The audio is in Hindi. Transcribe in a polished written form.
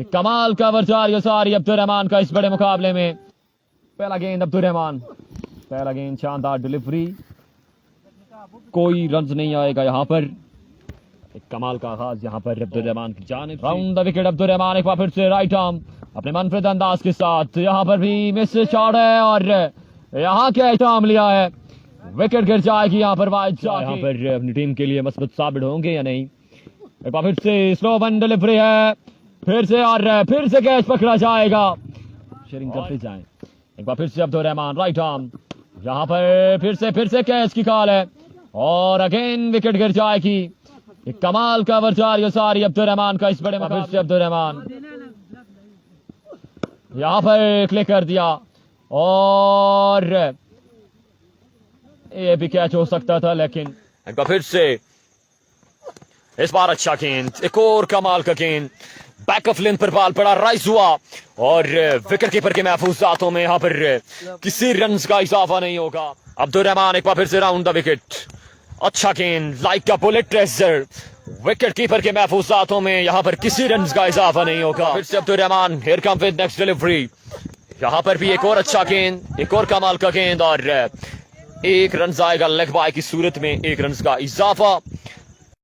एक कमाल का वर्चार यसारी अब्दुल रहमान का इस बड़े मुकाबले में। पहला गेंद अब्दुल रहमान, पहला गेंद शानदार डिलीवरी, कोई रन नहीं आएगा यहाँ पर। एक कमाल का आगाज यहाँ पर अब्दुल रहमान की जानिब। Round the wicket Abdul Rahman एक बार फिर से राइट आर्म अपने मनफरद अंदाज के साथ। यहाँ पर भी मिस शॉट है और यहाँ कैच आर्म लिया है, विकेट गिर जाएगी यहाँ पर। यहाँ पर अपनी टीम के लिए मस्बत साबित होंगे या नहीं। एक बार फिर से स्लो वन डिलीवरी है, फिर से और फिर से कैच पकड़ा जाएगा। शेयरिंग करते जाएं। एक बार फिर से अब्दुल रहमान राइट आर्म, यहाँ पर फिर से कैच की कॉल है और अगेन विकेट गिर जाएगी। एक कमाल का वर्चार यसारी अब्दुल रहमान का इस बड़े में। फिर से अब्दुल रहमान यहाँ पर क्लिक कर दिया और ये भी कैच हो सकता था, लेकिन एक बार फिर से इस बार अच्छा गेंद, एक और कमाल का गेंद, बैक ऑफ लेंथ पर बॉल पड़ा, राइज हुआ और विकेट कीपर के महफूज हाथों में। यहाँ पर किसी रन का इजाफा नहीं होगा। अब्दुल रहमान एक बार फिर से राउंड द विकेट, अच्छा गेंद लाइक का बुलेट ट्रेजर, विकेट कीपर के महफूज हाथों में। यहाँ पर किसी रन का इजाफा नहीं होगा। फिर से Abdul Rahman here come with next delivery, यहाँ पर भी एक और अच्छा गेंद, एक और कमाल का गेंद और एक रन आएगा लेग बाय की सूरत में, एक रन का इजाफा।